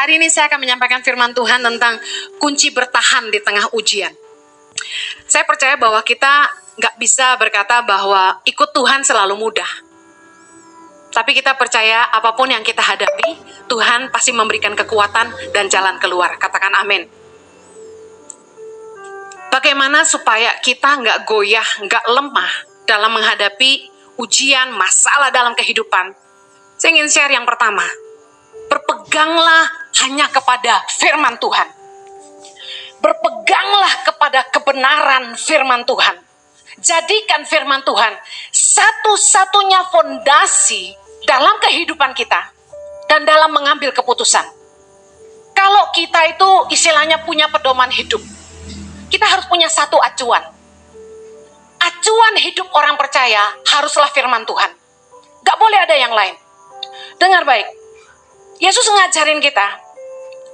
Hari ini saya akan menyampaikan firman Tuhan tentang kunci bertahan di tengah ujian. Saya percaya bahwa kita nggak bisa berkata bahwa ikut Tuhan selalu mudah. Tapi kita percaya apapun yang kita hadapi, Tuhan pasti memberikan kekuatan dan jalan keluar. Katakan amin. Bagaimana supaya kita nggak goyah, nggak lemah dalam menghadapi ujian, masalah dalam kehidupan? Saya ingin share yang pertama. Berpeganglah hanya kepada firman Tuhan. Berpeganglah kepada kebenaran firman Tuhan. Jadikan firman Tuhan satu-satunya fondasi dalam kehidupan kita dan dalam mengambil keputusan. Kalau kita itu istilahnya punya pedoman hidup, kita harus punya satu acuan. Acuan hidup orang percaya haruslah firman Tuhan. Gak boleh ada yang lain. Dengar baik. Yesus ngajarin kita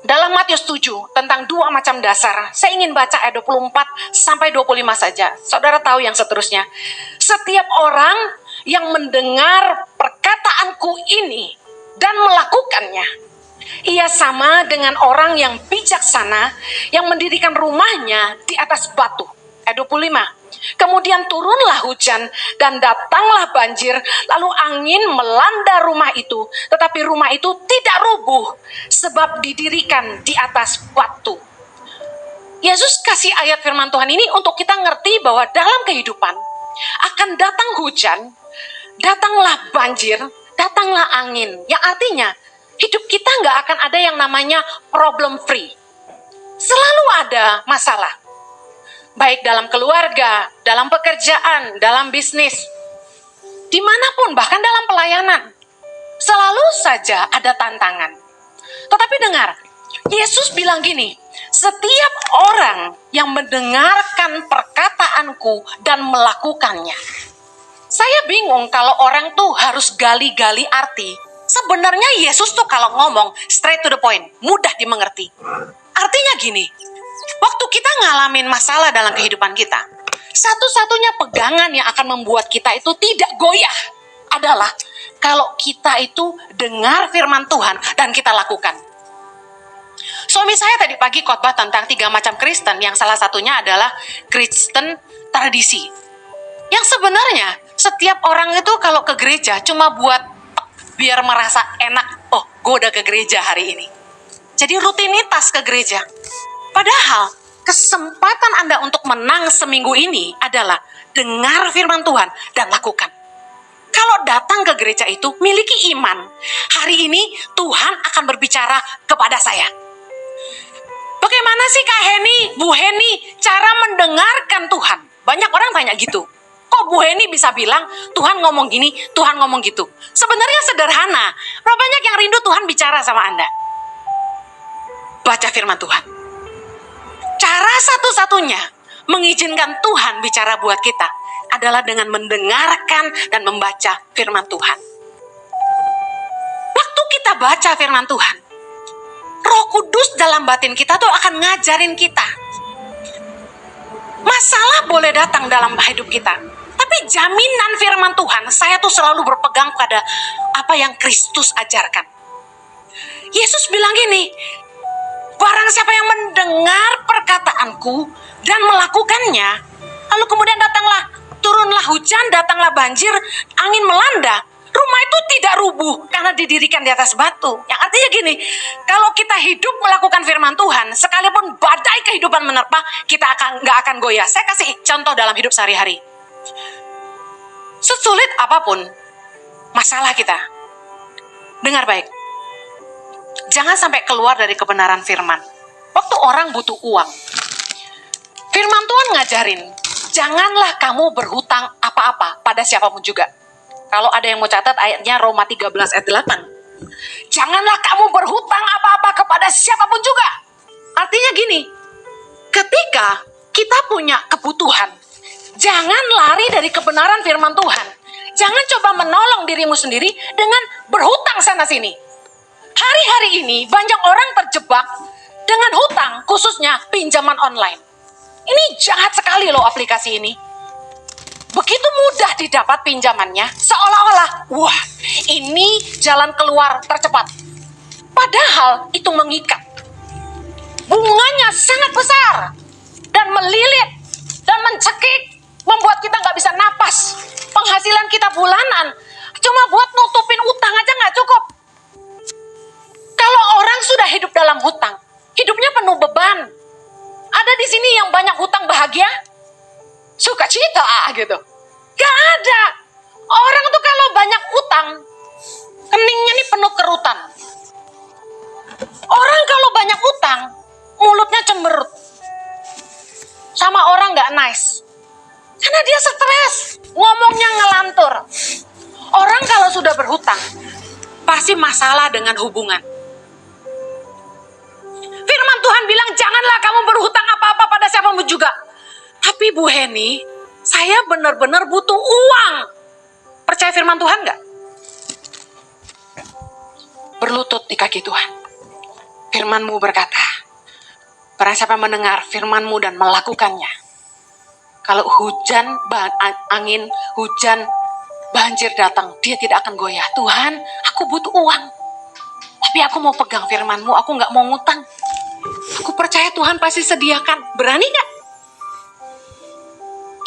dalam Matius 7 tentang dua macam dasar. Saya ingin baca ayat 24 sampai 25 saja. Saudara tahu yang seterusnya. Setiap orang yang mendengar perkataanku ini dan melakukannya, ia sama dengan orang yang bijaksana yang mendirikan rumahnya di atas batu. Ayat 25. Kemudian turunlah hujan dan datanglah banjir, lalu angin melanda rumah itu, tetapi rumah itu tidak rubuh sebab didirikan di atas batu. Yesus kasih ayat firman Tuhan ini untuk kita ngerti bahwa dalam kehidupan akan datang hujan, datanglah banjir, datanglah angin. Yang artinya hidup kita nggak akan ada yang namanya problem free. Selalu ada masalah. Baik dalam keluarga, dalam pekerjaan, dalam bisnis, dimanapun, bahkan dalam pelayanan. Selalu saja ada tantangan. Tetapi dengar, Yesus bilang gini, setiap orang yang mendengarkan perkataanku dan melakukannya. Saya bingung kalau orang tuh harus gali-gali arti. Sebenarnya Yesus tuh kalau ngomong straight to the point, mudah dimengerti. Artinya gini, waktu kita ngalamin masalah dalam kehidupan kita, satu-satunya pegangan yang akan membuat kita itu tidak goyah adalah kalau kita itu dengar firman Tuhan dan kita lakukan. Suami saya tadi pagi khotbah tentang 3 macam Kristen, yang salah satunya adalah Kristen tradisi. Yang sebenarnya setiap orang itu kalau ke gereja cuma buat biar merasa enak, oh gue udah ke gereja hari ini. Jadi rutinitas ke gereja. Padahal kesempatan Anda untuk menang seminggu ini adalah dengar firman Tuhan dan lakukan. Kalau datang ke gereja itu miliki iman. Hari ini Tuhan akan berbicara kepada saya. Bagaimana sih Kak Heni, Bu Heni, cara mendengarkan Tuhan? Banyak orang tanya gitu. Kok Bu Heni bisa bilang Tuhan ngomong gini, Tuhan ngomong gitu? Sebenarnya sederhana. Berapa banyak yang rindu Tuhan bicara sama Anda? Baca firman Tuhan. Cara satu-satunya mengizinkan Tuhan bicara buat kita adalah dengan mendengarkan dan membaca firman Tuhan. Waktu kita baca firman Tuhan, Roh Kudus dalam batin kita tuh akan ngajarin kita. Masalah boleh datang dalam hidup kita, tapi jaminan firman Tuhan, saya tuh selalu berpegang pada apa yang Kristus ajarkan. Yesus bilang gini, barang siapa yang mendengar perkataanku dan melakukannya, lalu kemudian turunlah hujan, datanglah banjir, angin melanda, rumah itu tidak rubuh karena didirikan di atas batu. Yang artinya gini, kalau kita hidup melakukan firman Tuhan, sekalipun badai kehidupan menerpa, kita nggak akan goyah. Saya kasih contoh dalam hidup sehari-hari. Sesulit apapun masalah kita, dengar baik. Jangan sampai keluar dari kebenaran firman. Waktu orang butuh uang, firman Tuhan ngajarin, janganlah kamu berhutang apa-apa pada siapapun juga. Kalau ada yang mau catat ayatnya Roma 13 ayat 8. Janganlah kamu berhutang apa-apa kepada siapapun juga. Artinya gini, ketika kita punya kebutuhan, jangan lari dari kebenaran firman Tuhan. Jangan coba menolong dirimu sendiri dengan berhutang sana-sini. Hari-hari ini banyak orang terjebak dengan hutang, khususnya pinjaman online. Ini jahat sekali loh aplikasi ini. Begitu mudah didapat pinjamannya, seolah-olah, wah ini jalan keluar tercepat. Padahal itu mengikat. Bunganya sangat besar dan melilit dan mencekik, membuat kita nggak bisa napas. Penghasilan kita bulanan cuma buat nutupin utang aja nggak cukup. Kalau orang sudah hidup dalam hutang, hidupnya penuh beban. Ada di sini yang banyak hutang bahagia? Sukacita gitu. Gak ada. Orang tuh kalau banyak utang, keningnya nih penuh kerutan. Orang kalau banyak utang, mulutnya cemberut. Sama orang gak nice. Karena dia stres, ngomongnya ngelantur. Orang kalau sudah berhutang, pasti masalah dengan hubungan. Firman Tuhan bilang, janganlah kamu berhutang apa-apa pada siapapun juga. Tapi Bu Heni, saya benar-benar butuh uang. Percaya firman Tuhan gak? Berlutut di kaki Tuhan. Firman-Mu berkata, barang siapa mendengar firman-Mu dan melakukannya, kalau hujan, angin, hujan, banjir datang, dia tidak akan goyah. Tuhan, aku butuh uang. Tapi aku mau pegang firman-Mu, aku gak mau ngutang. Aku percaya Tuhan pasti sediakan. Berani gak?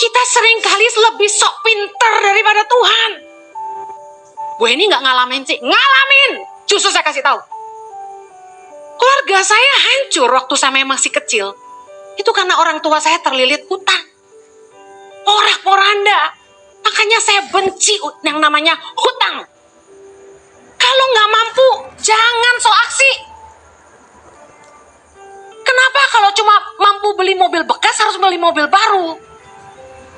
Kita seringkali lebih sok pinter daripada Tuhan. Bu ini gak ngalamin sih. Ngalamin. Justru saya kasih tahu. Keluarga saya hancur waktu saya masih kecil. Itu karena orang tua saya terlilit hutang. Porak-poranda. Makanya saya benci yang namanya hutang. Kalau nggak mampu, jangan sok aksi. Kenapa kalau cuma mampu beli mobil bekas harus beli mobil baru?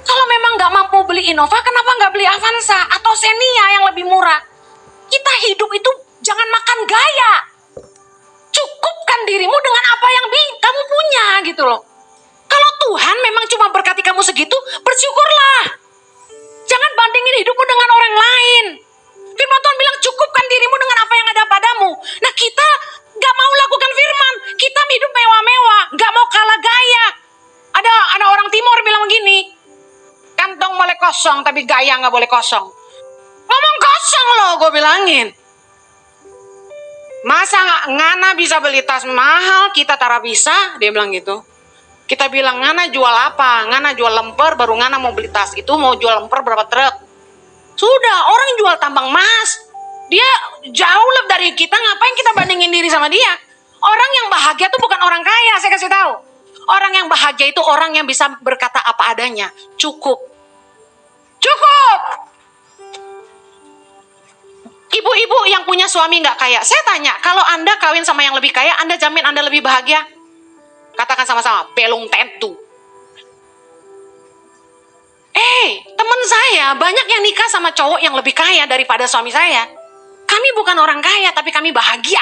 Kalau memang nggak mampu beli Innova, kenapa nggak beli Avanza atau Xenia yang lebih murah? Kita hidup itu jangan makan gaya. Cukupkan dirimu dengan apa yang kamu punya gitu loh. Kalau Tuhan memang cuma berkati kamu segitu, bersyukurlah. Jangan bandingin hidupmu dengan orang lain. Firman Tuhan bilang cukupkan dirimu dengan apa yang ada padamu. Nah kita gak mau lakukan firman. Kita hidup mewah-mewah. Gak mau kalah gaya. Ada orang timur bilang begini. Kantong boleh kosong tapi gaya gak boleh kosong. Ngomong kosong loh gue bilangin. Masa ngana bisa beli tas mahal kita tara bisa? Dia bilang gitu. Kita bilang ngana jual apa? Ngana jual lemper baru ngana mau beli tas. Itu mau jual lemper berapa truk? Sudah, orang jual tambang emas. Dia jauh lebih dari kita, ngapain kita bandingin diri sama dia? Orang yang bahagia itu bukan orang kaya, saya kasih tahu. Orang yang bahagia itu orang yang bisa berkata apa adanya. Cukup. Cukup. Ibu-ibu yang punya suami nggak kaya, saya tanya, kalau Anda kawin sama yang lebih kaya, Anda jamin Anda lebih bahagia? Katakan sama-sama, belum tentu. Teman saya banyak yang nikah sama cowok yang lebih kaya daripada suami saya. Kami bukan orang kaya, tapi kami bahagia.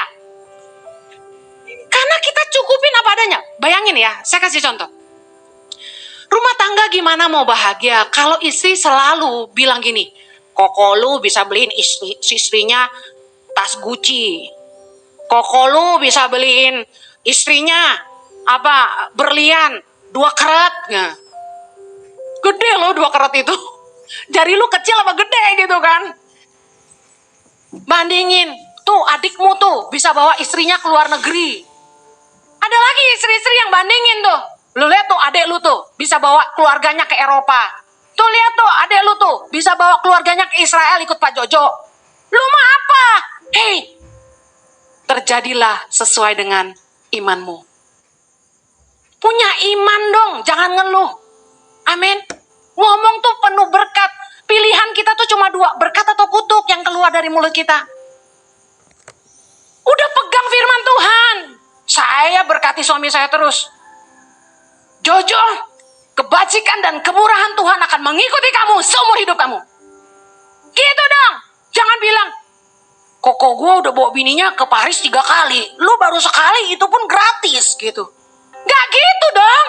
Karena kita cukupin apa adanya. Bayangin ya, saya kasih contoh. Rumah tangga gimana mau bahagia kalau istri selalu bilang gini, Koko lu bisa beliin istrinya tas Gucci. Koko lu bisa beliin istrinya berlian 2 karat. Nah, gede loh 2 karat itu. Jari lu kecil apa gede gitu kan. Bandingin, tuh adikmu tuh bisa bawa istrinya ke luar negeri. Ada lagi istri-istri yang bandingin tuh. Lu lihat tuh adik lu tuh bisa bawa keluarganya ke Eropa. Tuh lihat tuh adik lu tuh bisa bawa keluarganya ke Israel ikut Pak Jojo. Lu mah apa? Hei, terjadilah sesuai dengan imanmu. Punya iman dong, jangan ngeluh. Amin. Ngomong tuh penuh berkat. Pilihan kita tuh cuma 2, berkat atau kutuk yang keluar dari mulut kita. Udah pegang firman Tuhan. Saya berkati suami saya terus. Jojo, kebajikan dan kemurahan Tuhan akan mengikuti kamu seumur hidup kamu. Gitu dong. Jangan bilang, Koko gue udah bawa bininya ke Paris 3 kali. Lu baru sekali, itu pun gratis gitu. Gak gitu dong.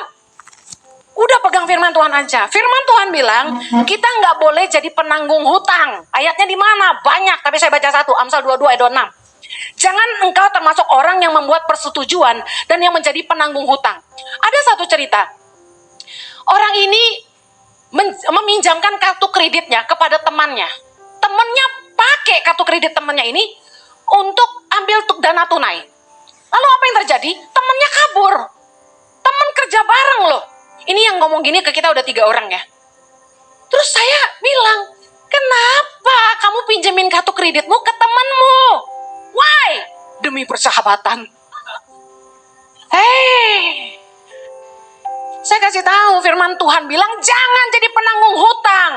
Udah pegang firman Tuhan aja. Firman Tuhan bilang, kita nggak boleh jadi penanggung hutang. Ayatnya di mana? Banyak, tapi saya baca satu. Amsal 22 ayat 26. Jangan engkau termasuk orang yang membuat persetujuan dan yang menjadi penanggung hutang. Ada satu cerita. Orang ini meminjamkan kartu kreditnya kepada temannya. Temannya pakai kartu kredit temannya ini untuk ambil dana dana tunai. Lalu apa yang terjadi? Temennya kabur. Temen kerja bareng loh. Ini yang ngomong gini ke kita udah 3 orang ya. Terus saya bilang, kenapa kamu pinjemin kartu kreditmu ke temenmu? Why? Demi persahabatan. Hei, saya kasih tahu, firman Tuhan bilang jangan jadi penanggung hutang.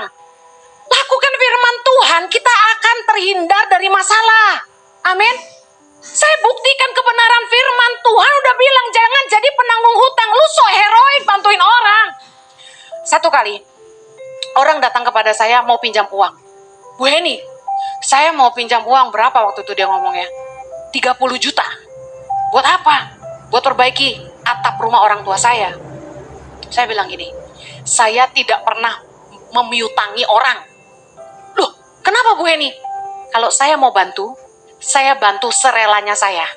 Lakukan firman Tuhan, kita akan terhindar dari masalah. Amin. Saya buktikan kebenaran firman Tuhan udah bilang jangan jadi penanggung hutang. Lu so heroik bantuin orang. Satu kali, orang datang kepada saya mau pinjam uang. Bu Heni, saya mau pinjam uang berapa waktu itu dia ngomongnya? 30 juta. Buat apa? Buat perbaiki atap rumah orang tua saya. Saya bilang gini, saya tidak pernah memiutangi orang. Loh, kenapa Bu Heni? Kalau saya mau bantu, saya bantu serelanya saya.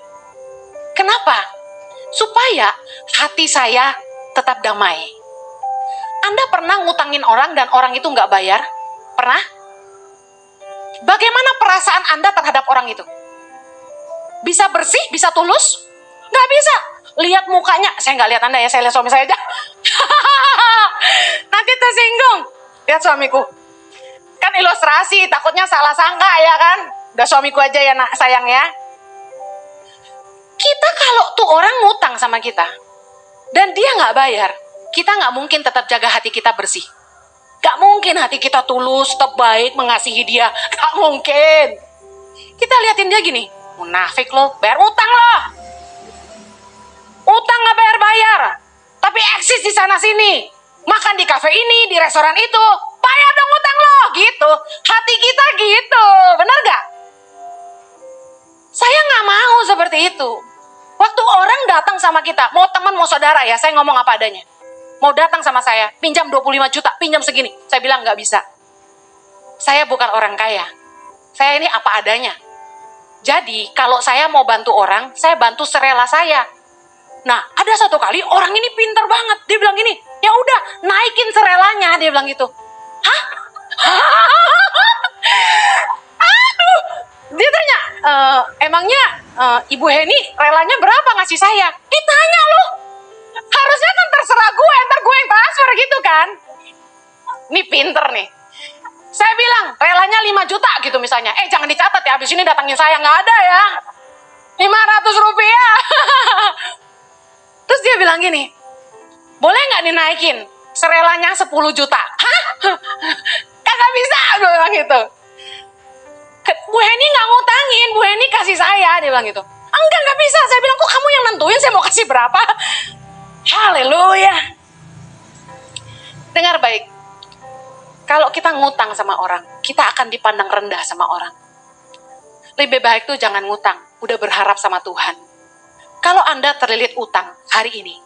Kenapa? Supaya hati saya tetap damai. Anda pernah ngutangin orang dan orang itu nggak bayar? Pernah? Bagaimana perasaan Anda terhadap orang itu? Bisa bersih? Bisa tulus? Nggak bisa. Lihat mukanya. Saya nggak lihat Anda ya, saya lihat suami saya aja. Nanti tersinggung. Lihat suamiku. Kan ilustrasi, takutnya salah sangka ya kan. Udah suamiku aja ya nak, sayang ya. Kita kalau tuh orang ngutang sama kita, dan dia nggak bayar, kita nggak mungkin tetap jaga hati kita bersih. Nggak mungkin hati kita tulus, tetap baik, mengasihi dia. Nggak mungkin. Kita liatin dia gini, munafik lo, bayar utang lo. Utang nggak bayar-bayar, tapi eksis di sana-sini. Makan di kafe ini, di restoran itu. Bayar dong utang lo, gitu. Hati kita gitu, benar gak? Saya nggak mau seperti itu. Waktu orang datang sama kita, mau teman, mau saudara ya, saya ngomong apa adanya. Mau datang sama saya, pinjam 25 juta, pinjam segini. Saya bilang nggak bisa. Saya bukan orang kaya. Saya ini apa adanya. Jadi, kalau saya mau bantu orang, saya bantu serela saya. Nah, ada satu kali orang ini pintar banget. Dia bilang gini, ya udah naikin serelanya. Dia bilang gitu. Hah? Aduh. Dia tanya, emangnya Ibu Heni relanya berapa ngasih saya? Ditanya loh. Harusnya kan terserah gue, ntar gue yang transfer gitu kan. Ini pinter nih. Saya bilang, relanya 5 juta gitu misalnya. Jangan dicatat ya, habis ini datangin saya. Nggak ada ya. 500 rupiah. Terus dia bilang gini, boleh nggak dinaikin serelanya 10 juta? Hah? Kagak bisa, dia bilang gitu. Bu Heni nggak ngutangin, Bu Heni kasih saya, dia bilang gitu. Enggak, nggak bisa. Saya bilang, kok kamu yang nentuin saya mau kasih berapa? Haleluya. Dengar baik, kalau kita ngutang sama orang, kita akan dipandang rendah sama orang. Lebih baik tuh jangan ngutang, udah berharap sama Tuhan. Kalau Anda terlilit utang hari ini,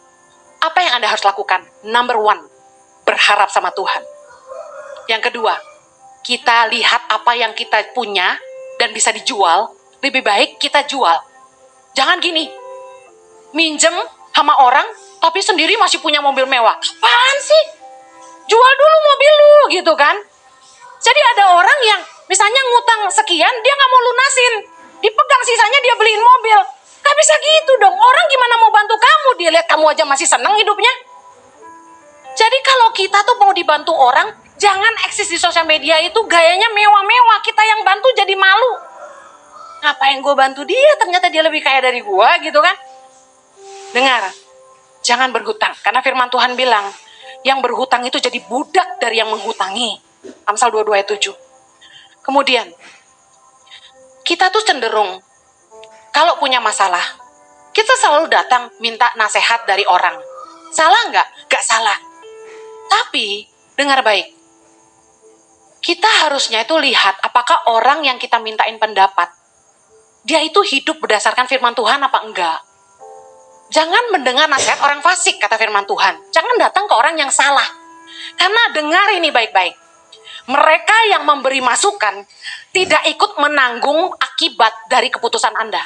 apa yang Anda harus lakukan? Number 1, berharap sama Tuhan. Yang kedua, kita lihat apa yang kita punya dan bisa dijual, lebih baik kita jual. Jangan gini, minjem sama orang, tapi sendiri masih punya mobil mewah. Apaan sih? Jual dulu mobil lu, gitu kan? Jadi ada orang yang misalnya ngutang sekian, dia nggak mau lunasin. Dipegang sisanya, dia beliin mobil. Gak bisa gitu dong. Orang gimana mau bantu kamu? Dia lihat kamu aja masih seneng hidupnya. Jadi kalau kita tuh mau dibantu orang, jangan eksis di sosial media itu gayanya mewah-mewah. Kita yang bantu jadi malu. Ngapain gue bantu dia? Ternyata dia lebih kaya dari gue, gitu kan? Dengar, jangan berhutang. Karena firman Tuhan bilang, yang berhutang itu jadi budak dari yang menghutangi. Amsal 22 ayat 7. Kemudian, kita tuh cenderung, kalau punya masalah, kita selalu datang minta nasihat dari orang. Salah nggak? Nggak salah. Tapi, dengar baik. Kita harusnya itu lihat apakah orang yang kita mintain pendapat, dia itu hidup berdasarkan firman Tuhan apa enggak. Jangan mendengar nasihat orang fasik, kata firman Tuhan. Jangan datang ke orang yang salah. Karena dengar ini baik-baik. Mereka yang memberi masukan tidak ikut menanggung akibat dari keputusan Anda.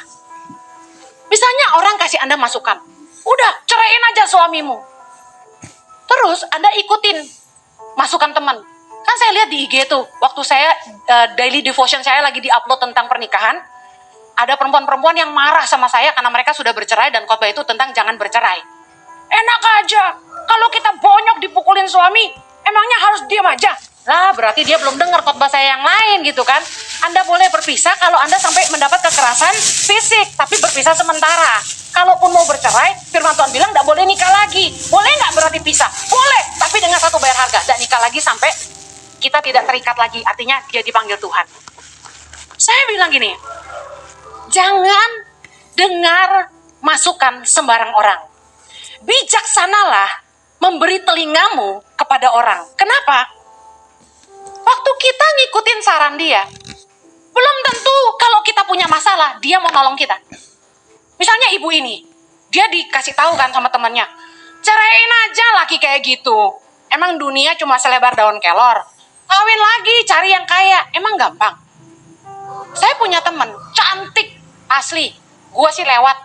Misalnya orang kasih Anda masukan, udah ceraiin aja suamimu. Terus Anda ikutin masukan teman. Kan saya lihat di IG tuh, waktu saya daily devotion saya lagi di-upload tentang pernikahan, ada perempuan-perempuan yang marah sama saya karena mereka sudah bercerai dan khotbah itu tentang jangan bercerai. Enak aja, kalau kita bonyok dipukulin suami, emangnya harus diam aja? Lah, berarti dia belum dengar khotbah saya yang lain gitu kan. Anda boleh berpisah kalau Anda sampai mendapat kekerasan fisik, tapi berpisah sementara. Kalaupun mau bercerai, firman Tuhan bilang tidak boleh nikah lagi. Boleh nggak berarti pisah? Boleh, tapi dengan satu bayar harga. Tidak nikah lagi sampai kita tidak terikat lagi, artinya dia dipanggil Tuhan. Saya bilang gini, jangan dengar masukan sembarang orang. Bijaksanalah memberi telingamu kepada orang. Kenapa? Waktu kita ngikutin saran dia, belum tentu kalau kita punya masalah, dia mau nolong kita. Misalnya ibu ini, dia dikasih tahu kan sama temannya, ceraiin aja laki kayak gitu. Emang dunia cuma selebar daun kelor? Kawin lagi, cari yang kaya. Emang gampang? Saya punya teman, cantik, asli. Gua sih lewat.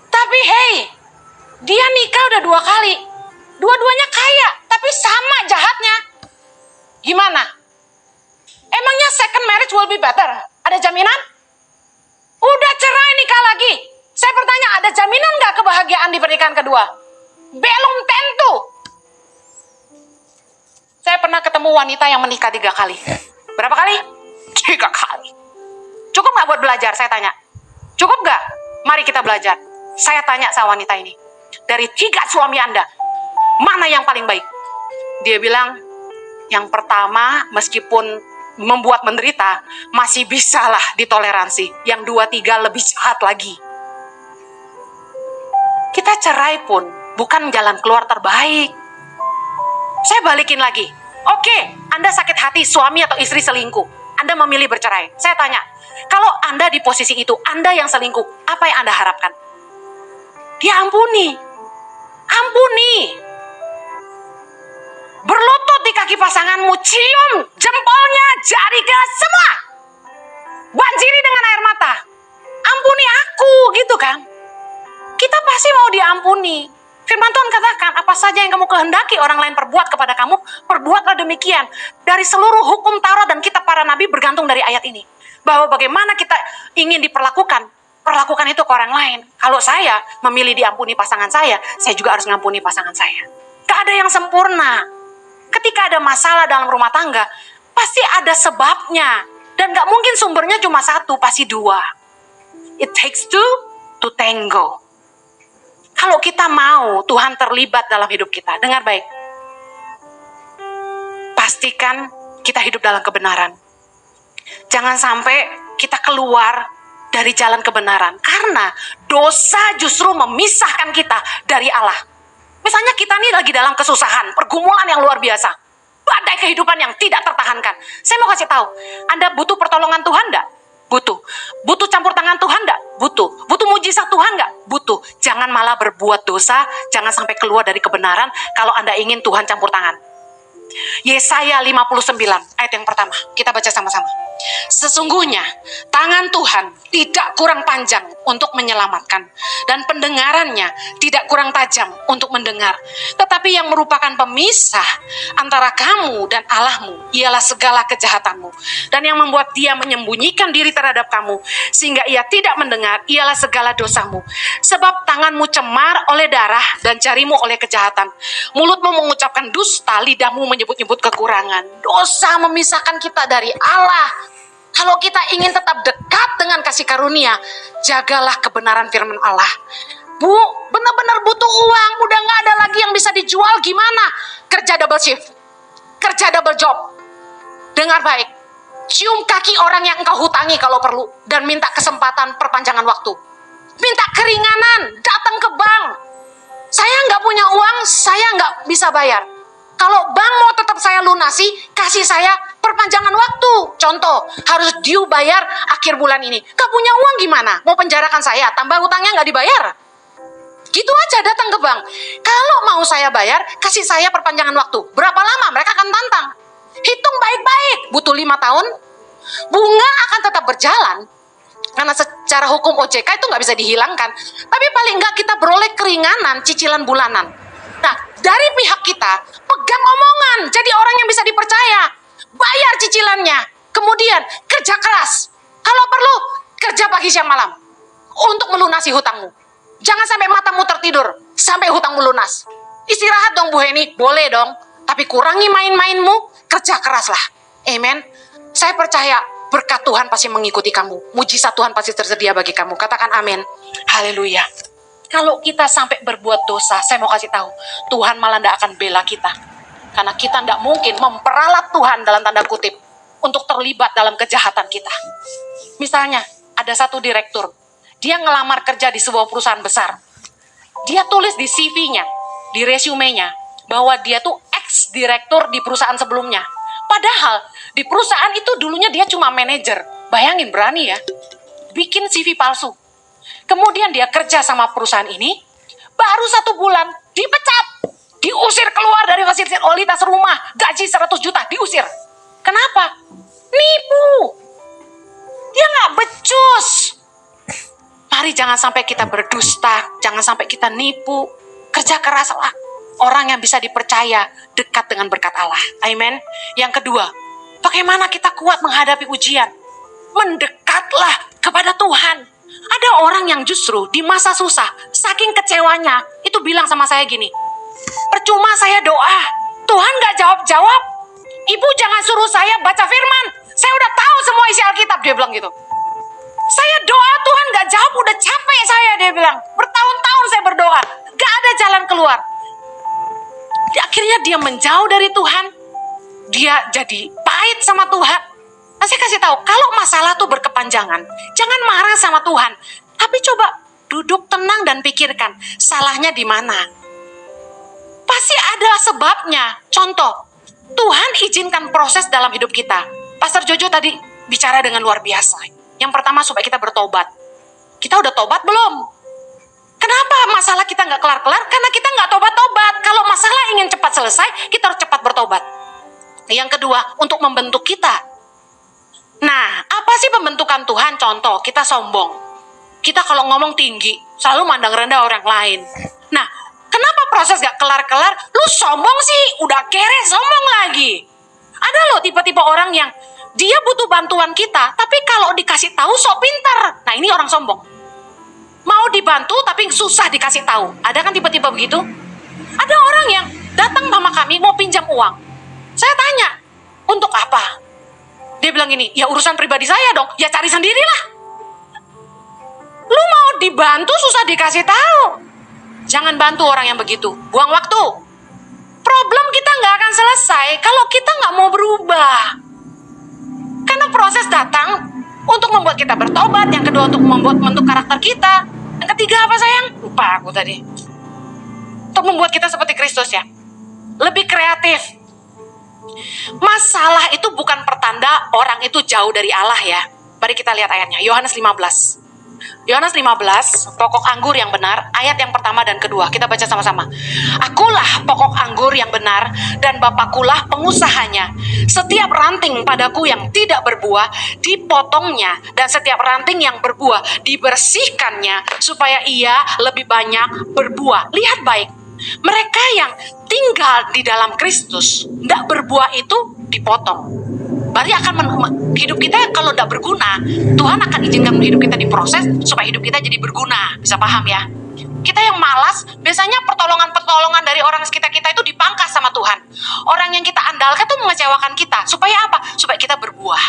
Tapi hey, dia nikah udah 2 kali. Dua-duanya kaya, tapi sama jahatnya. Gimana? Emangnya second marriage will be better? Ada jaminan? Udah cerai nikah lagi. Saya bertanya, ada jaminan nggak kebahagiaan di pernikahan kedua? Belum tentu. Saya pernah ketemu wanita yang menikah 3 kali. Berapa kali? 3 kali. Cukup nggak buat belajar? Saya tanya. Cukup nggak? Mari kita belajar. Saya tanya sama wanita ini. Dari 3 suami Anda, mana yang paling baik? Dia bilang, yang pertama meskipun membuat menderita, masih bisalah ditoleransi. Yang 2-3 lebih jahat lagi. Kita cerai pun bukan jalan keluar terbaik. Saya balikin lagi. Oke, Anda sakit hati suami atau istri selingkuh. Anda memilih bercerai. Saya tanya, kalau Anda di posisi itu, Anda yang selingkuh, apa yang Anda harapkan? Dia ampuni. Ampuni. Berlutut di kaki pasanganmu, cium jempolnya, jarinya, semua. Banjiri dengan air mata. Ampuni aku, gitu kan? Kita pasti mau diampuni. Firman Tuhan katakan, apa saja yang kamu kehendaki orang lain perbuat kepada kamu, perbuatlah demikian. Dari seluruh hukum Taurat dan kitab para nabi bergantung dari ayat ini. Bahwa bagaimana kita ingin diperlakukan, perlakukan itu ke orang lain. Kalau saya memilih diampuni pasangan saya juga harus ngampuni pasangan saya. Gak ada yang sempurna. Ketika ada masalah dalam rumah tangga, pasti ada sebabnya. Dan gak mungkin sumbernya cuma satu, pasti 2. It takes two to tango. Kalau kita mau Tuhan terlibat dalam hidup kita, dengar baik. Pastikan kita hidup dalam kebenaran. Jangan sampai kita keluar dari jalan kebenaran. Karena dosa justru memisahkan kita dari Allah. Misalnya kita nih lagi dalam kesusahan, pergumulan yang luar biasa. Badai kehidupan yang tidak tertahankan. Saya mau kasih tahu, Anda butuh pertolongan Tuhan enggak? Butuh. Butuh campur tangan Tuhan enggak? Butuh. Butuh mujizat Tuhan enggak? Butuh. Jangan malah berbuat dosa, jangan sampai keluar dari kebenaran kalau Anda ingin Tuhan campur tangan. Yesaya 59 ayat yang pertama. Kita baca sama-sama. Sesungguhnya tangan Tuhan tidak kurang panjang untuk menyelamatkan, dan pendengarannya tidak kurang tajam untuk mendengar. Tetapi yang merupakan pemisah antara kamu dan Allahmu ialah segala kejahatanmu, dan yang membuat dia menyembunyikan diri terhadap kamu sehingga ia tidak mendengar ialah segala dosamu. Sebab tanganmu cemar oleh darah dan jarimu oleh kejahatan. Mulutmu mengucapkan dusta, lidahmu menyebut-nyebut kekurangan. Dosa memisahkan kita dari Allah. Kalau kita ingin tetap dekat dengan kasih karunia, jagalah kebenaran firman Allah. Bu, benar-benar butuh uang, udah gak ada lagi yang bisa dijual, gimana? Kerja double shift, kerja double job. Dengar baik, cium kaki orang yang engkau hutangi kalau perlu, dan minta kesempatan perpanjangan waktu. Minta keringanan, datang ke bank. Saya gak punya uang, saya gak bisa bayar. Kalau bank mau tetap saya lunasi, kasih saya perpanjangan waktu. Contoh, harus due bayar akhir bulan ini. Gak punya uang gimana? Mau penjarakan saya, tambah hutangnya gak dibayar. Gitu aja datang ke bank. Kalau mau saya bayar, kasih saya perpanjangan waktu. Berapa lama? Mereka akan tantang. Hitung baik-baik. Butuh 5 tahun. Bunga akan tetap berjalan. Karena secara hukum OJK itu gak bisa dihilangkan. Tapi paling gak kita beroleh keringanan cicilan bulanan. Nah, dari pihak kita, pegang omongan. Jadi orang yang bisa dipercaya. Bayar cicilannya. Kemudian kerja keras. Kalau perlu, kerja pagi siang malam untuk melunasi hutangmu. Jangan sampai matamu tertidur sampai hutangmu lunas. Istirahat dong Bu Heni, boleh dong. Tapi kurangi main-mainmu, kerja keraslah. Amen. Saya percaya berkat Tuhan pasti mengikuti kamu. Mujizat Tuhan pasti tersedia bagi kamu. Katakan amin. Haleluya. Kalau kita sampai berbuat dosa, saya mau kasih tahu, Tuhan malah tidak akan bela kita. Karena kita tidak mungkin memperalat Tuhan dalam tanda kutip untuk terlibat dalam kejahatan kita. Misalnya, ada satu direktur. Dia ngelamar kerja di sebuah perusahaan besar. Dia tulis di CV-nya, di resume-nya, bahwa dia tuh ex-direktur di perusahaan sebelumnya. Padahal di perusahaan itu dulunya dia cuma manajer. Bayangin, berani ya. Bikin CV palsu. Kemudian dia kerja sama perusahaan ini, baru 1 bulan dipecat. Diusir keluar dari fasilitas rumah, gaji 100 juta, diusir. Kenapa? Nipu. Dia nggak becus. Mari jangan sampai kita berdusta, jangan sampai kita nipu. Kerja keraslah. Orang yang bisa dipercaya dekat dengan berkat Allah. Amin. Yang kedua, bagaimana kita kuat menghadapi ujian? Mendekatlah kepada Tuhan. Ada orang yang justru di masa susah, saking kecewanya, itu bilang sama saya gini, percuma saya doa, Tuhan gak jawab-jawab. Ibu jangan suruh saya baca firman, saya udah tahu semua isi Alkitab, dia bilang gitu. Saya doa Tuhan gak jawab, udah capek saya, dia bilang. Bertahun-tahun saya berdoa, gak ada jalan keluar. Akhirnya dia menjauh dari Tuhan. Dia jadi pahit sama Tuhan. Nah, saya kasih tahu, kalau masalah tuh berkepanjangan, jangan marah sama Tuhan. Tapi coba duduk tenang dan pikirkan, salahnya di mana. Pasti ada sebabnya. Contoh, Tuhan izinkan proses dalam hidup kita. Pastor Jojo tadi bicara dengan luar biasa. Yang pertama, supaya kita bertobat. Kita udah tobat belum? Kenapa masalah kita nggak kelar-kelar? Karena kita nggak tobat-tobat. Kalau masalah ingin cepat selesai, kita harus cepat bertobat. Yang kedua, untuk membentuk kita. Nah, apa sih pembentukan Tuhan? Contoh, kita sombong. Kita kalau ngomong tinggi, selalu mandang rendah orang lain. Nah, kenapa proses gak kelar-kelar? Lu sombong sih, udah kere, sombong lagi. Ada loh tipe-tipe orang yang dia butuh bantuan kita, tapi kalau dikasih tahu sok pintar. Nah, ini orang sombong. Mau dibantu tapi susah dikasih tahu. Ada kan tipe-tipe begitu? Ada orang yang datang sama kami mau pinjam uang. Saya tanya, untuk apa? Dia bilang gini, ya urusan pribadi saya dong, ya cari sendirilah. Lu mau dibantu susah dikasih tahu. Jangan bantu orang yang begitu, buang waktu. Problem kita nggak akan selesai kalau kita nggak mau berubah. Karena proses datang untuk membuat kita bertobat, yang kedua untuk membentuk karakter kita, yang ketiga apa sayang? Lupa aku tadi. Untuk membuat kita seperti Kristus ya, lebih kreatif. Masalah itu bukan pertanda orang itu jauh dari Allah ya. Mari kita lihat ayatnya, Yohanes 15. Yohanes 15, pokok anggur yang benar, ayat yang pertama dan kedua. Kita baca sama-sama. Akulah pokok anggur yang benar, dan Bapakulah pengusahanya. Setiap ranting padaku yang tidak berbuah, dipotongnya. Dan setiap ranting yang berbuah, dibersihkannya, supaya ia lebih banyak berbuah. Lihat baik, mereka yang tinggal di dalam Kristus, tidak berbuah itu dipotong. Berarti akan hidup kita kalau tidak berguna, Tuhan akan izinkan hidup kita diproses supaya hidup kita jadi berguna. Bisa paham ya? Kita yang malas, biasanya pertolongan dari orang sekitar kita itu dipangkas sama Tuhan. Orang yang kita andalkan itu mengecewakan kita. Supaya apa? Supaya kita berbuah.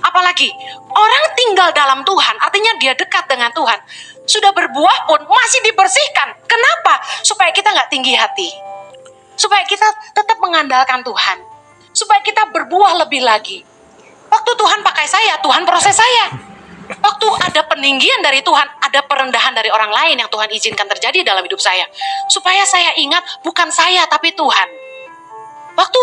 Apalagi, orang tinggal dalam Tuhan, artinya dia dekat dengan Tuhan. Sudah berbuah pun masih dibersihkan. Kenapa? Supaya kita nggak tinggi hati. Supaya kita tetap mengandalkan Tuhan. Supaya kita berbuah lebih lagi. Waktu Tuhan pakai saya, Tuhan proses saya. Waktu ada peninggian dari Tuhan, ada perendahan dari orang lain yang Tuhan izinkan terjadi dalam hidup saya. Supaya saya ingat, bukan saya, tapi Tuhan. Waktu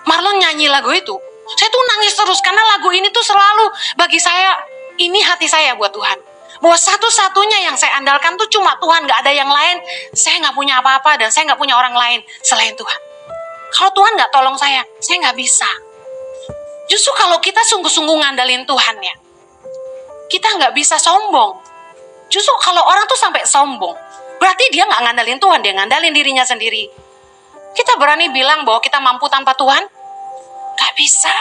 Marlon nyanyi lagu itu, saya tuh nangis terus, karena lagu ini tuh selalu bagi saya, ini hati saya buat Tuhan. Bahwa satu-satunya yang saya andalkan tuh cuma Tuhan, gak ada yang lain. Saya gak punya apa-apa, dan saya gak punya orang lain selain Tuhan. Kalau Tuhan gak tolong saya gak bisa. Justru kalau kita sungguh-sungguh ngandalin Tuhan ya, kita gak bisa sombong. Justru kalau orang tuh sampai sombong, berarti dia gak ngandalin Tuhan, dia ngandalin dirinya sendiri. Kita berani bilang bahwa kita mampu tanpa Tuhan? Gak bisa.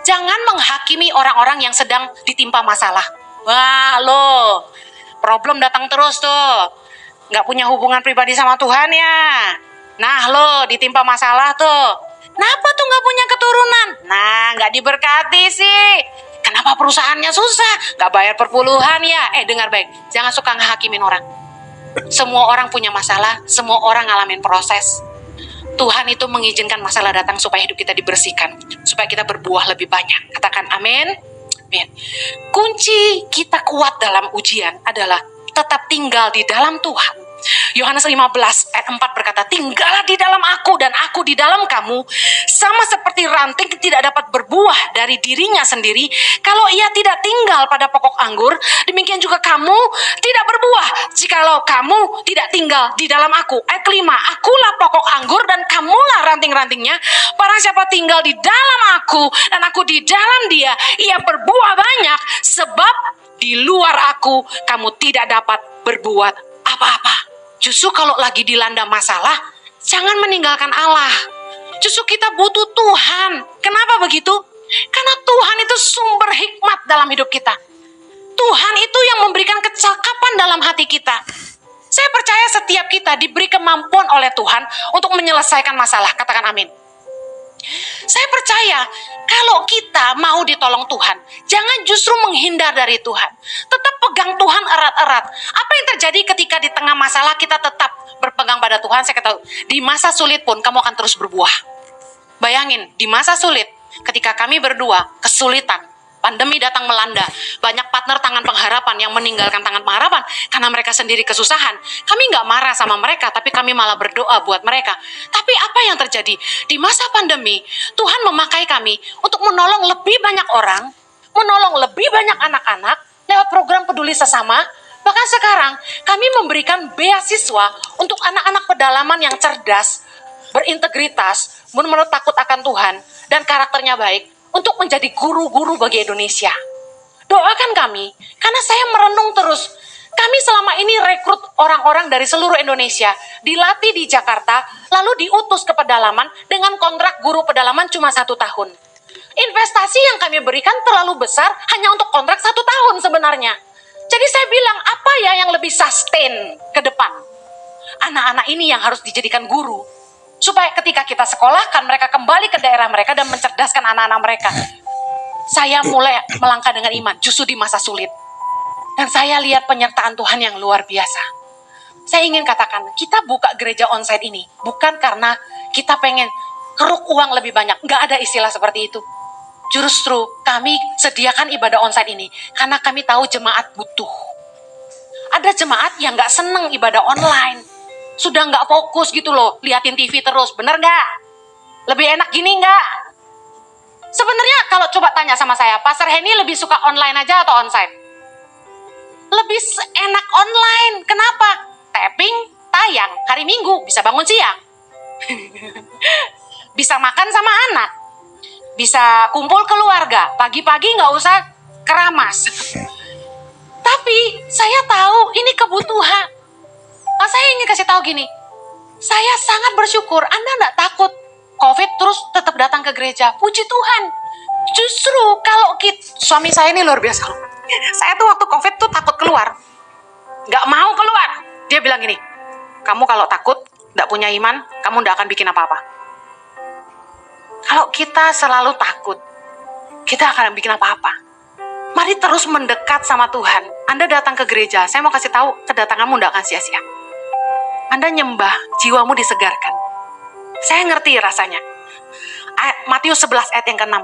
Jangan menghakimi orang-orang yang sedang ditimpa masalah. Wah lo, problem datang terus tuh. Nggak punya hubungan pribadi sama Tuhan ya. Nah lo, ditimpa masalah tuh. Kenapa tuh nggak punya keturunan? Nah, nggak diberkati sih. Kenapa perusahaannya susah? Nggak bayar perpuluhan ya? Dengar baik, jangan suka ngehakimin orang. Semua orang punya masalah, semua orang ngalamin proses. Tuhan itu mengizinkan masalah datang supaya hidup kita dibersihkan, supaya kita berbuah lebih banyak. Katakan amin. Amin. Kunci kita kuat dalam ujian adalah tetap tinggal di dalam Tuhan. Yohanes 15 ayat 4 berkata, tinggallah di dalam aku dan aku di dalam kamu, sama seperti ranting tidak dapat berbuah dari dirinya sendiri kalau ia tidak tinggal pada pokok anggur, demikian juga kamu tidak berbuah jikalau kamu tidak tinggal di dalam aku. Ayat 5, akulah pokok anggur dan kamulah ranting-rantingnya. Barang siapa tinggal di dalam aku dan aku di dalam dia, ia berbuah banyak, sebab di luar aku kamu tidak dapat berbuat apa-apa. Justru kalau lagi dilanda masalah, jangan meninggalkan Allah. Justru kita butuh Tuhan. Kenapa begitu? Karena Tuhan itu sumber hikmat dalam hidup kita. Tuhan itu yang memberikan kecakapan dalam hati kita. Saya percaya setiap kita diberi kemampuan oleh Tuhan untuk menyelesaikan masalah. Katakan amin. Saya percaya kalau kita mau ditolong Tuhan, jangan justru menghindar dari Tuhan. Tetap pegang Tuhan erat-erat. Apa yang terjadi ketika di tengah masalah kita tetap berpegang pada Tuhan? Saya katakan, di masa sulit pun kamu akan terus berbuah. Bayangin, di masa sulit, ketika kami berdua kesulitan, pandemi datang melanda, banyak partner tangan pengharapan yang meninggalkan tangan pengharapan karena mereka sendiri kesusahan. Kami nggak marah sama mereka, tapi kami malah berdoa buat mereka. Tapi apa yang terjadi? Di masa pandemi, Tuhan memakai kami untuk menolong lebih banyak orang, menolong lebih banyak anak-anak lewat program peduli sesama. Bahkan sekarang, kami memberikan beasiswa untuk anak-anak pedalaman yang cerdas, berintegritas, benar-benar takut akan Tuhan, dan karakternya baik, untuk menjadi guru-guru bagi Indonesia. Doakan kami, karena saya merenung terus. Kami selama ini rekrut orang-orang dari seluruh Indonesia, dilatih di Jakarta, lalu diutus ke pedalaman dengan kontrak guru pedalaman cuma 1 tahun. Investasi yang kami berikan terlalu besar hanya untuk kontrak 1 tahun sebenarnya. Jadi saya bilang, apa ya yang lebih sustain ke depan? Anak-anak ini yang harus dijadikan guru, supaya ketika kita sekolahkan, mereka kembali ke daerah mereka dan mencerdaskan anak-anak mereka. Saya mulai melangkah dengan iman, justru di masa sulit. Dan saya lihat penyertaan Tuhan yang luar biasa. Saya ingin katakan, kita buka gereja onsite ini, bukan karena kita pengen keruk uang lebih banyak. Nggak ada istilah seperti itu. Justru kami sediakan ibadah onsite ini, karena kami tahu jemaat butuh. Ada jemaat yang nggak seneng ibadah online. Sudah nggak fokus gitu loh, liatin TV terus, bener nggak? Lebih enak gini nggak? Sebenarnya kalau coba tanya sama saya, Pastor Henny lebih suka online aja atau onsite? Lebih enak online, kenapa? Tapping, tayang, hari Minggu, bisa bangun siang. Bisa makan sama anak. Bisa kumpul keluarga, pagi-pagi nggak usah keramas. Tapi saya tahu ini kebutuhan. Nah, saya ingin kasih tahu gini, saya sangat bersyukur Anda nggak takut COVID terus tetap datang ke gereja. Puji Tuhan. Justru kalau suami saya ini luar biasa loh. Saya tuh waktu COVID tuh takut keluar, nggak mau keluar. Dia bilang gini, kamu kalau takut, nggak punya iman, kamu nggak akan bikin apa-apa. Kalau kita selalu takut, kita akan bikin apa-apa. Mari terus mendekat sama Tuhan. Anda datang ke gereja, saya mau kasih tahu, kedatanganmu nggak akan sia-sia. Anda nyembah, jiwamu disegarkan. Saya ngerti rasanya. Matius 11 ayat yang ke-6.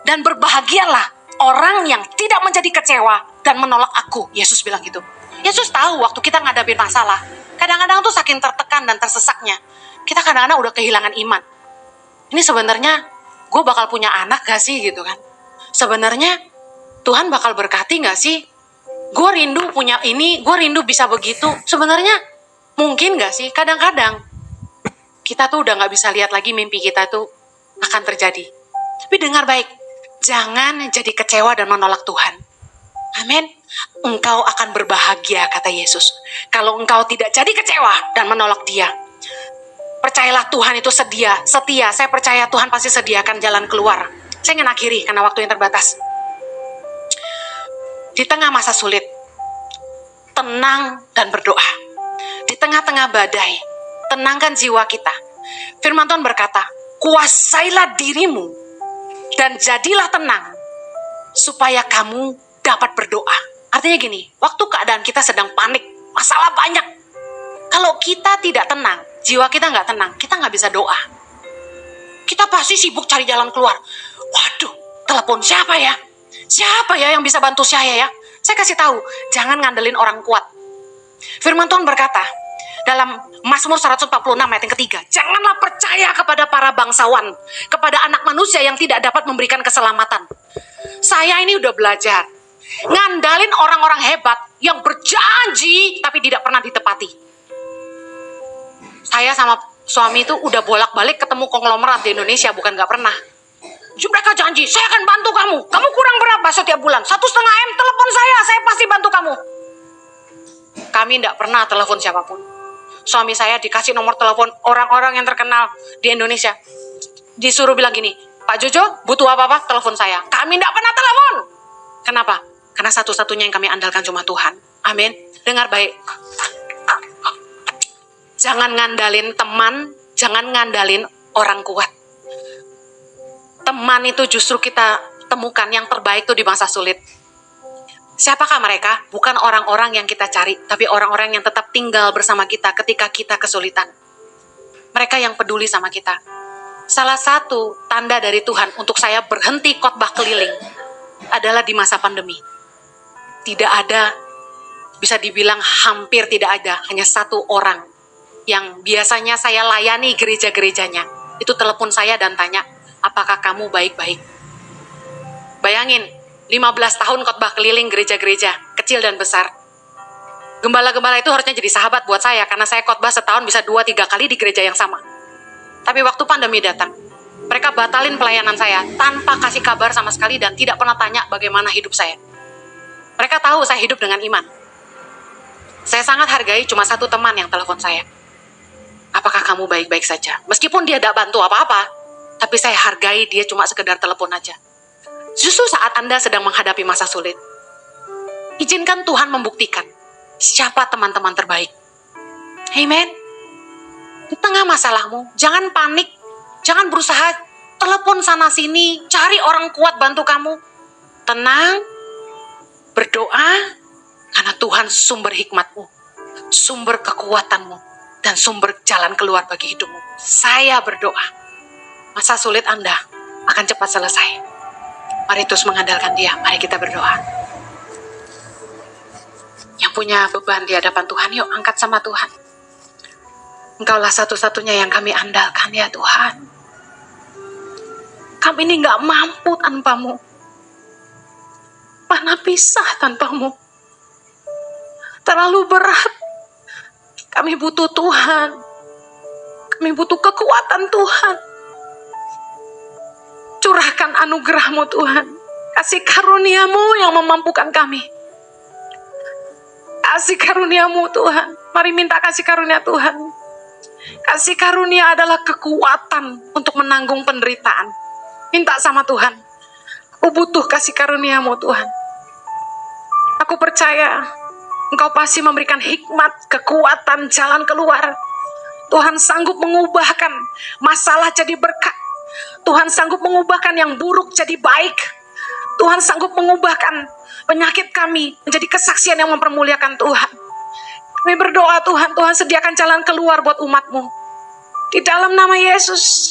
Dan berbahagialah orang yang tidak menjadi kecewa dan menolak aku. Yesus bilang gitu. Yesus tahu waktu kita ngadapin masalah, kadang-kadang tuh saking tertekan dan tersesaknya, kita kadang-kadang udah kehilangan iman. Ini sebenarnya gue bakal punya anak gak sih gitu kan? Sebenarnya Tuhan bakal berkati gak sih? Gue rindu punya ini, gue rindu bisa begitu. Sebenarnya mungkin gak sih? Kadang-kadang kita tuh udah gak bisa lihat lagi mimpi kita tuh akan terjadi. Tapi dengar baik, jangan jadi kecewa dan menolak Tuhan. Amin. Engkau akan berbahagia, kata Yesus, kalau engkau tidak jadi kecewa dan menolak Dia. Percayalah Tuhan itu setia. Saya percaya Tuhan pasti sediakan jalan keluar. Saya ingin akhiri karena waktu yang terbatas. Di tengah masa sulit, tenang dan berdoa. Di tengah-tengah badai, tenangkan jiwa kita. Firman Tuhan berkata, kuasailah dirimu dan jadilah tenang supaya kamu dapat berdoa. Artinya gini, waktu keadaan kita sedang panik, masalah banyak. Kalau kita tidak tenang, jiwa kita nggak tenang, kita nggak bisa doa. Kita pasti sibuk cari jalan keluar. Waduh, telepon siapa ya? Siapa ya yang bisa bantu saya ya? Saya kasih tahu, jangan ngandelin orang kuat. Firman Tuhan berkata, dalam Mazmur 146 ayat yang ketiga, janganlah percaya kepada para bangsawan, kepada anak manusia yang tidak dapat memberikan keselamatan. Saya ini udah belajar, ngandalin orang-orang hebat yang berjanji tapi tidak pernah ditepati. Saya sama suami itu udah bolak-balik ketemu konglomerat di Indonesia, bukan gak pernah. Mereka janji, saya akan bantu kamu. Kamu kurang berapa setiap bulan? 1,5 M, telepon saya pasti bantu kamu. Kami tidak pernah telepon siapapun. Suami saya dikasih nomor telepon orang-orang yang terkenal di Indonesia. Disuruh bilang gini, Pak Jojo, butuh apa-apa, telepon saya. Kami tidak pernah telepon. Kenapa? Karena satu-satunya yang kami andalkan cuma Tuhan. Amin. Dengar baik. Jangan ngandalin teman, jangan ngandalin orang kuat. Teman itu justru kita temukan yang terbaik tuh di masa sulit. Siapakah mereka? Bukan orang-orang yang kita cari, tapi orang-orang yang tetap tinggal bersama kita ketika kita kesulitan. Mereka yang peduli sama kita. Salah satu tanda dari Tuhan untuk saya berhenti khotbah keliling adalah di masa pandemi. Tidak ada, bisa dibilang hampir tidak ada, hanya satu orang yang biasanya saya layani gereja-gerejanya. Itu telepon saya dan tanya, apakah kamu baik-baik? Bayangin, 15 tahun khotbah keliling gereja-gereja, kecil dan besar. Gembala-gembala itu harusnya jadi sahabat buat saya, karena saya khotbah setahun bisa 2-3 kali di gereja yang sama. Tapi waktu pandemi datang, mereka batalin pelayanan saya, tanpa kasih kabar sama sekali dan tidak pernah tanya bagaimana hidup saya. Mereka tahu saya hidup dengan iman. Saya sangat hargai cuma satu teman yang telepon saya. Apakah kamu baik-baik saja? Meskipun dia tidak bantu apa-apa, tapi saya hargai dia cuma sekedar telepon aja. Justru saat Anda sedang menghadapi masa sulit, izinkan Tuhan membuktikan siapa teman-teman terbaik. Amen. Di tengah masalahmu, jangan panik, jangan berusaha telepon sana-sini, cari orang kuat bantu kamu. Tenang, berdoa, karena Tuhan sumber hikmatmu, sumber kekuatanmu, dan sumber jalan keluar bagi hidupmu. Saya berdoa, masa sulit Anda akan cepat selesai. Mari terus mengandalkan Dia. Mari kita berdoa. Yang punya beban di hadapan Tuhan, yuk angkat sama Tuhan. Engkaulah satu-satunya yang kami andalkan ya Tuhan. Kami ini gak mampu tanpamu. Mana pisah tanpamu. Terlalu berat. Kami butuh Tuhan. Kami butuh kekuatan Tuhan. Curahkan anugerah-Mu Tuhan. Kasih karunia-Mu yang memampukan kami. Kasih karunia-Mu Tuhan. Mari minta kasih karunia Tuhan. Kasih karunia adalah kekuatan untuk menanggung penderitaan. Minta sama Tuhan. Aku butuh kasih karunia-Mu Tuhan. Aku percaya Engkau pasti memberikan hikmat, kekuatan, jalan keluar. Tuhan sanggup mengubahkan masalah jadi berkat. Tuhan sanggup mengubahkan yang buruk jadi baik. Tuhan sanggup mengubahkan penyakit kami menjadi kesaksian yang mempermuliakan Tuhan. Kami berdoa Tuhan, Tuhan sediakan jalan keluar buat umat-Mu. Di dalam nama Yesus,